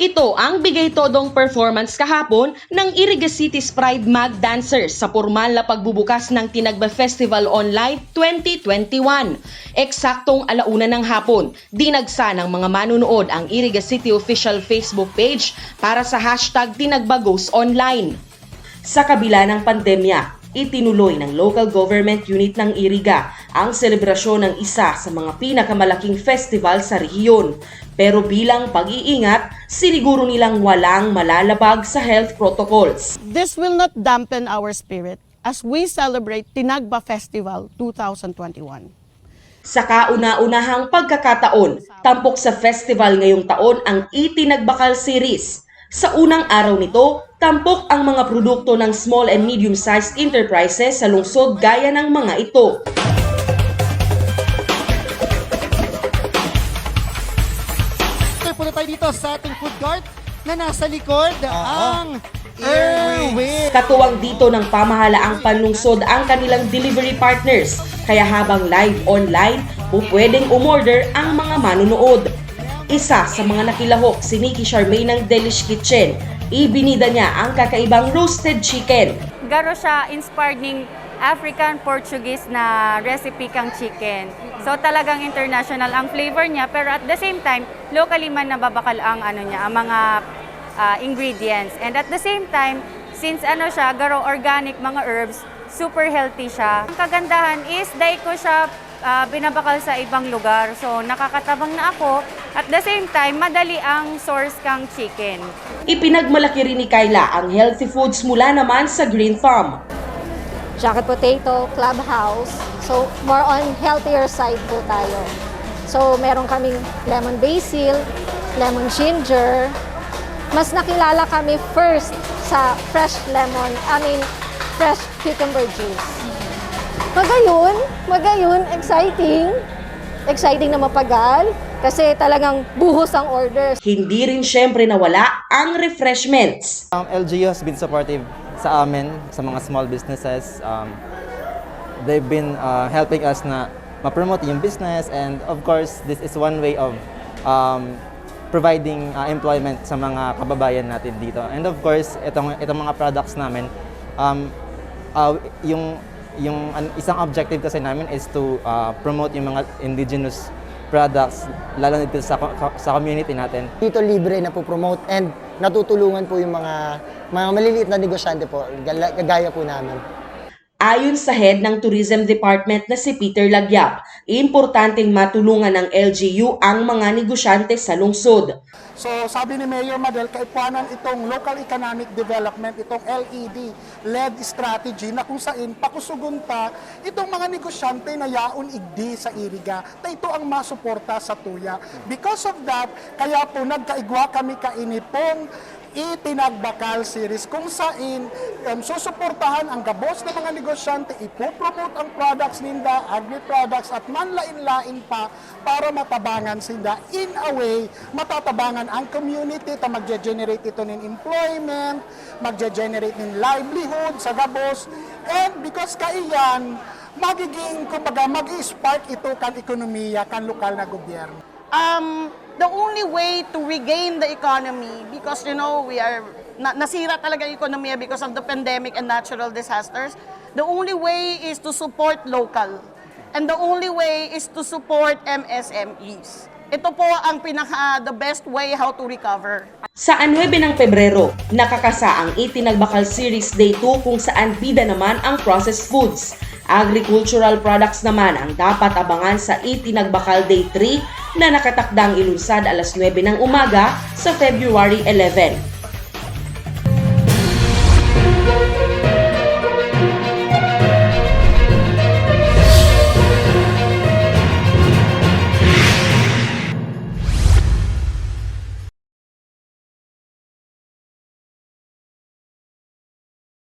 Ito ang bigay-todong performance kahapon ng Iriga City's Pride Mag Dancers sa pormal na pagbubukas ng Tinagba Festival Online 2021. Eksaktong 1:00 ng hapon, dinagsa ng mga manunood ang Iriga City official Facebook page para sa hashtag Tinagba Goes Online. Sa kabila ng pandemya, itinuloy ng local government unit ng Iriga ang selebrasyon ng isa sa mga pinakamalaking festival sa rehiyon. Pero bilang pag-iingat, siniguro nilang walang malalabag sa health protocols. This will not dampen our spirit as we celebrate Tinagba Festival 2021. Sa kauna-unahang pagkakataon, tampok sa festival ngayong taon ang Itinagbakal Series. Sa unang araw nito, tampok ang mga produkto ng small and medium-sized enterprises sa lungsod gaya ng mga ito. Punta tayo dito sa ating food court na nasa likod ang Airwings. Katuwang dito ng pamahalaang panlungsod ang kanilang delivery partners, kaya habang live online, pwedeng umorder ang mga manunood. Isa sa mga nakilahok si Nikki Charmaine ng Delish Kitchen. Ibinida niya ang kakaibang roasted chicken. Garo siya inspired ng African Portuguese na recipe kang chicken. So talagang international ang flavor niya, pero at the same time, locally man nababakal ang ang mga ingredients. And at the same time, since siya, garo organic mga herbs, super healthy siya. Ang kagandahan is dahil ko siya binabakal sa ibang lugar. So nakakatabang na ako. At the same time, madali ang source kang chicken. Ipinagmalaki rin ni Kayla ang healthy foods mula naman sa Green Thumb. Jacket potato, clubhouse. So, more on healthier side po tayo. So, meron kaming lemon basil, lemon ginger. Mas nakilala kami first sa fresh fresh cucumber juice. Magayon, exciting. Exciting na mapagal kasi talagang buhos ang orders. Hindi rin syempre nawala ang refreshments. LGU has been supportive sa amin, sa mga small businesses. They've been helping us na ma-promote yung business, and of course, this is one way of providing employment sa mga kababayan natin dito. And of course, itong mga products namin, yung isang objective kasi namin is to promote yung mga indigenous products, lalo dito sa community natin. Dito libre na po promote and natutulungan po yung mga maliliit na negosyante po, gagaya po namin. Ayon sa head ng Tourism Department na si Peter Lagyap, importanteng matulungan ng LGU ang mga negosyante sa lungsod. So sabi ni Mayor Madel, kaipuanan itong local economic development, itong LED-led strategy na kung saan pakusugunta itong mga negosyante na yaon igdi sa Iriga, na ito ang masuporta sa tuya. Because of that, kaya po nagkaigwa kami kainipong Itinagbakal series kung saan susuportahan ang gabos ng mga negosyante, ipopromote ang products ninda, agri-products at manlain-lain pa para matabangan sinda. In a way, matatabangan ang community, ta magge-generate ito ng employment, magge-generate ng livelihood sa gabos, and because kaiyan, magiging, kumbaga, mag-spark ito kan ekonomiya, kan lokal na gobyerno. The only way to regain the economy, because we are nasira talaga yung ekonomiya because of the pandemic and natural disasters, the only way is to support local. And the only way is to support MSMEs. Ito po ang the best way how to recover. Sa 9 ng Pebrero, nakakasa ang Itinagbakal Series Day 2 kung saan bida naman ang processed foods. Agricultural products naman ang dapat abangan sa Itinagbakal Day 3 na nakatakdang ilunsad 9:00 ng umaga sa February 11.